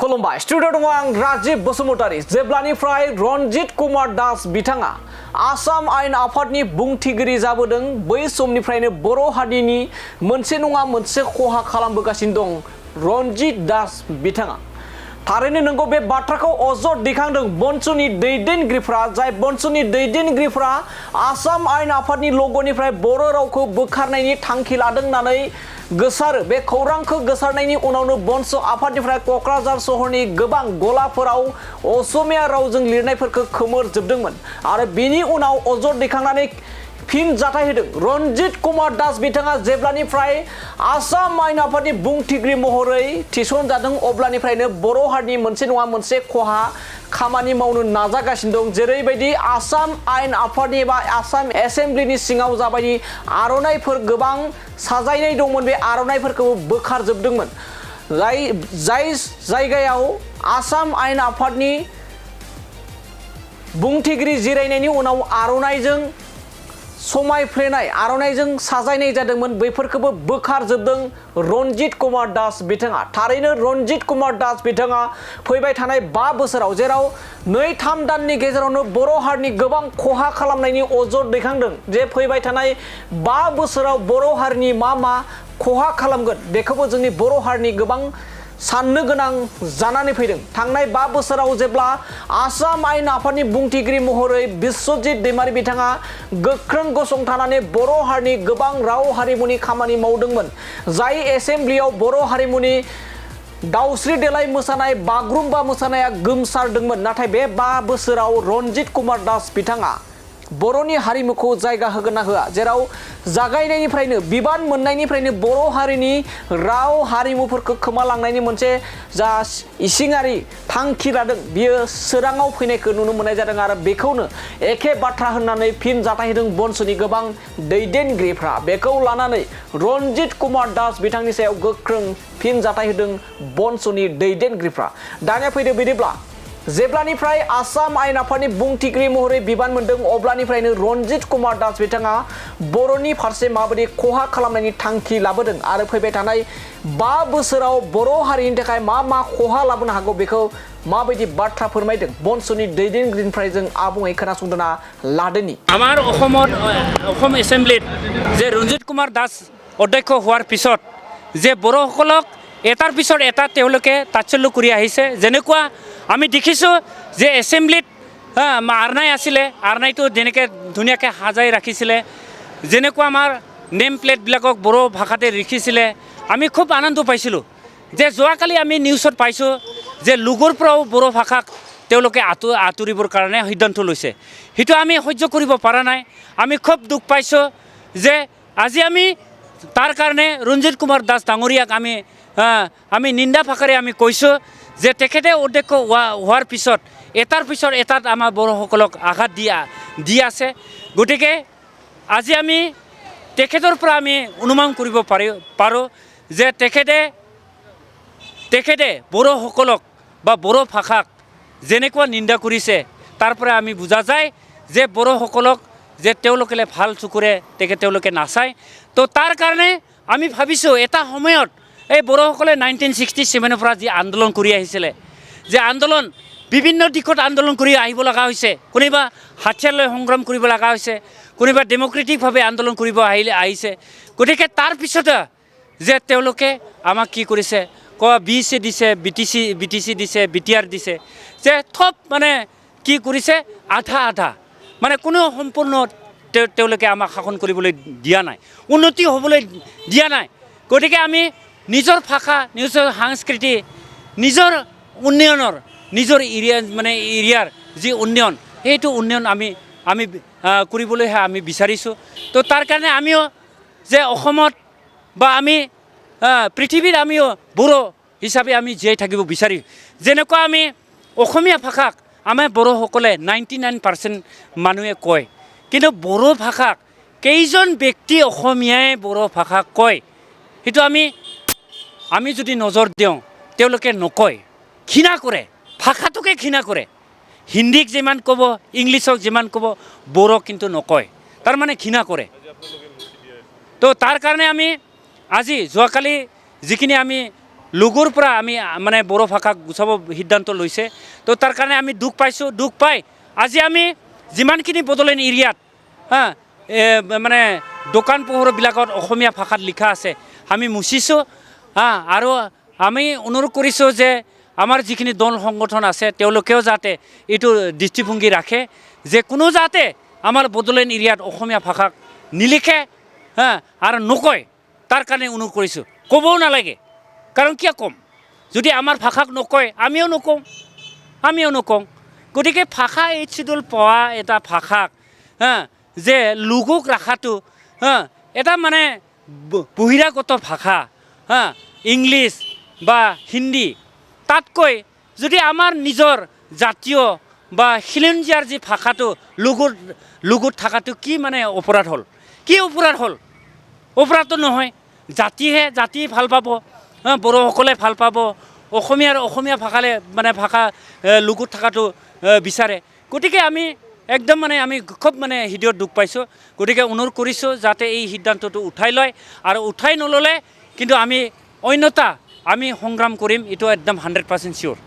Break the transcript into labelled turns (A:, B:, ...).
A: खुलुमबाय स्टुडिअ दङ आं राजीब बसुमतारी जेब्लानिफ्राय रनजित कुमार दास बिथाङा आसाम आयेन आफादनि बुंथिगिरि जाबोदों बै समनिफ्रायनो बर' हारिनि मोनसे नङा मोनसे खहा खालामबोगासिनो दं रनजित दास बिथाङा थारैनो नंगौ बे बाथ्राखौ अजद दैखांदों BoNSUनि दैदेनगिरिफ्रा जाय BoNSUनि दैदेनगिरिफ्रा आसाम आयेन आफादनि लग'निफ्राय बर' रावखौ बोखारनायनि थांखि लादों होननानै गोसारो बे खौरांखौ गोसारनायनि उनावनो BoNSU आफादनिफ्राय क'क्राझार सहरनि गोबां गलाफोराव असमिया रावजों लिरनायफोरखौ खोमोरजोबदोंमोन आरो बिनि उनाव अजद दैखांनानै फिन जाथाय होदों रनजित कुमार दास बिथाङा जेब्लानिफ्राय आसाम आयेन आफादनि बुंथिगिरि महरै थिसनजादों अब्लानिफ्रायनो बर' हारिनि मोनसे नङा मोनसे खहा खामानि मावनो नाजागासिनो दं जेरैबायदि आसाम आयेन आफादनि एबा आसाम एसेम्ब्लिनि सिङाव जाबायदि आर'नाइफोर गोबां साजायनाय दंमोन बे आर'नाइफोरखौ बोखारजोबदोंमोन जाय जायगायाव आसाम आयेन आफादनि बुंथिगिरि जिरायनायनि उनाव आर'नाइजों समायफ्लेनाय आर'नाइजों साजायनाय जादोंमोन बैफोरखौबो बोखारजोबदों रनजित कुमार दास बिथाङा थारैनो रनजित कुमार दास बिथाङा फैबाय थानाय 5 बोसोराव जेराव 2-3 दाननि गेजेरावनो बर' हारिनि गोबां खहा खालामनायनि अजद दैखांदों जे फैबाय थानाय 5 बोसोराव बर' हारिनि मा खहा खालामगोन बेखौबो जोंनि बर' हारिनि गोबां साननो गोनां जानानै फैदों थांनाय 5 बोसोराव जेब्ला आसाम आयेन आफादनि बुंथिगिरि महरै बिश्वजित दैमारि बिथाङा गोख्रों गसंथानानै बर' हारिनि गोबां राव हारिमुनि खामानि मावदोंमोन जाय एसेम्ब्लियाव बर' हारिमुनि दावस्रि देलाय मोसानाय बागुरुम्बा मोसानाया गोमसारदोंमोन नाथाय बे 5 बोसोराव रनजित कुमार दास बिथाङा बर'नि हारिमुखौ जायगा होगोन ना होआ जेराव जागायनायनिफ्रायनो बिबान मोननायनिफ्रायनो बर' हारिनि राव हारिमुफोरखौ खोमालांनायनि मोनसे जा इसिङारि थांखि लादों बियो सोराङाव फैनायखौ नुनो मोननाय जादों आरो बेखौनो एखे बाथ्रा होननानै फिन जाथाय होदों BoNSUनि गोबां दैदेनगिरिफ्रा बेखौ लानानै रनजित कुमार दास बिथांनि सायाव गोख्रों फिन जाथाय होदों BoNSUनि दैदेनगिरिफ्रा दानिया फैदो बिदिब्ला जेब्लानिफ्राय आसाम आयेन आफादनि बुंथिगिरि महरै बिबान मोनदों अब्लानिफ्रायनो रनजित कुमार दास बिथाङा बर'नि फारसे माबायदि खहा खालामनायनि थांखि लाबोदों आरो फैबाय थानाय 5 बोसोराव बर' हारिनि थाखाय मा खहा लाबोनो हागौ बेखौ माबायदि बाथ्रा फोरमायदों BoNSUनि दैदेनगिरिनिफ्राय जों आबुङै खोनासंदोना लादोनि
B: আমাৰ অসম এছেম্বলিত যে ৰঞ্জিত কুমাৰ দাস অধ্যক্ষ হোৱাৰ পিছত যে বড়োসকলক এটাৰ পিছত এটা তেওঁলোকে তাৎসল্য কৰি আহিছে যেনেকুৱা আমি দেখিছোঁ যে এছেম্বলিত আৰনাই আছিলে আৰনাইটো যেনেকৈ ধুনীয়াকৈ সাজাই ৰাখিছিলে যেনেকুৱা আমাৰ নেম প্লেটবিলাকক বড়ো ভাষাতে লিখিছিলে আমি খুব আনন্দ পাইছিলোঁ যে যোৱাকালি আমি নিউজত পাইছোঁ যে লোগোৰ পৰাও বড়ো ভাষাক তেওঁলোকে আঁতৰিবৰ কাৰণে সিদ্ধান্ত লৈছে সেইটো আমি সহ্য কৰিব পৰা নাই আমি খুব দুখ পাইছোঁ যে আজি আমি তাৰ কাৰণে ৰঞ্জিত কুমাৰ দাস ডাঙৰীয়াক আমি নিন্দা ভাষাৰে আমি কৈছোঁ যে তেখেতে অধ্যক্ষ হোৱাৰ পিছত এটাৰ পিছত এটাত আমাৰ বড়োসকলক আঘাত দি আছে গতিকে আজি আমি তেখেতৰ পৰা আমি অনুমান কৰিব পাৰোঁ যে তেখেতে বড়োসকলক বা বড়ো ভাষাক যেনেকুৱা নিন্দা কৰিছে তাৰ পৰা আমি বুজা যায় যে বড়োসকলক যে তেওঁলোকে ভাল চকুৰে তেওঁলোকে নাচায় তো তাৰ কাৰণে আমি ভাবিছোঁ এটা সময়ত এই বড়োসকলে 1967 পৰা যি আন্দোলন কৰি আহিছিলে যে আন্দোলন বিভিন্ন দিশত আন্দোলন কৰি আহিব লগা হৈছে কোনোবা হাতিয়াৰ লৈ সংগ্ৰাম কৰিব লগা হৈছে কোনোবা ডেমক্ৰেটিকভাৱে আন্দোলন কৰিব আহিছে গতিকে তাৰ পিছতে যে তেওঁলোকে আমাক কি কৰিছে BC দিছে BTC দিছে BTR দিছে যে থপ মানে কি কৰিছে আধা মানে কোনো সম্পূৰ্ণ তেওঁলোকে আমাক শাসন কৰিবলৈ দিয়া নাই উন্নতি হ'বলৈ দিয়া নাই গতিকে আমি নিজৰ ভাষা নিজৰ সংস্কৃতি নিজৰ উন্নয়নৰ নিজৰ এৰিয়াৰ যি উন্নয়ন সেইটো উন্নয়ন আমি কৰিবলৈহে আমি বিচাৰিছোঁ তো তাৰ কাৰণে আমিও যে অসমত বা আমি পৃথিৱীত আমিও বড়ো হিচাপে আমি জীয়াই থাকিব বিচাৰিম যেনেকুৱা আমি অসমীয়া ভাষাক আমাৰ বড়োসকলে 99% মানুহে কয় কিন্তু বড়ো ভাষাক কেইজন ব্যক্তি অসমীয়াই বড়ো ভাষাক কয় সেইটো আমি যদি নজৰ দিওঁ তেওঁলোকে নকয় ঘৃণা কৰে ভাষাটোকে ঘৃণা কৰে হিন্দীক যিমান ক'ব ইংলিছক যিমান ক'ব বড়ো কিন্তু নকয় তাৰমানে ঘৃণা কৰে তো তাৰ কাৰণে আমি আজি যোৱাকালি যিখিনি আমি লুগুৰ পৰা আমি মানে বড়ো ভাষাক গুচাব সিদ্ধান্ত লৈছে তো তাৰ কাৰণে আমি দুখ পাইছোঁ দুখ পাই আজি আমি যিমানখিনি বড়োলেণ্ড এৰিয়াত মানে দোকান পোহৰবিলাকত অসমীয়া ভাষাত লিখা আছে আমি মুচিছোঁ আৰু আমি অনুৰোধ কৰিছোঁ যে আমাৰ যিখিনি দল সংগঠন আছে তেওঁলোকেও যাতে এইটো দৃষ্টিভংগী ৰাখে যে কোনো যাতে আমাৰ বড়োলেণ্ড এৰিয়াত অসমীয়া ভাষাক নিলিখে আৰু নকয় তাৰ কাৰণে অনুৰোধ কৰিছোঁ ক'বও নালাগে কাৰণ কিয় ক'ম যদি আমাৰ ভাষাক নকয় আমিও নকওঁ গতিকে ভাষা এই চিডুল পোৱা এটা ভাষাক যে লুগুক ৰাখাটো এটা মানে বহিৰাগত ভাষা ইংলিছ বা হিন্দী তাতকৈ যদি আমাৰ নিজৰ জাতীয় বা খিলঞ্জীয়াৰ যি ভাষাটো লুগুত থকাটো কি মানে অপৰাধ হ'ল কি অপৰাধ হ'ল অপৰাধটো নহয় জাতি ভাল পাব বড়োসকলে ভাল পাব অসমীয়া ভাষালে মানে ভাষা লুগুত থকাটো বিচাৰে গতিকে আমি একদম মানে আমি খুব মানে হৃদয়ত দুখ পাইছোঁ গতিকে অনুৰোধ কৰিছোঁ যাতে এই সিদ্ধান্তটো উঠাই লয় আৰু উঠাই নল'লে কিন্তু আমি অন্যথা আমি সংগ্ৰাম কৰিম এইটো একদম 100% চিয়'ৰ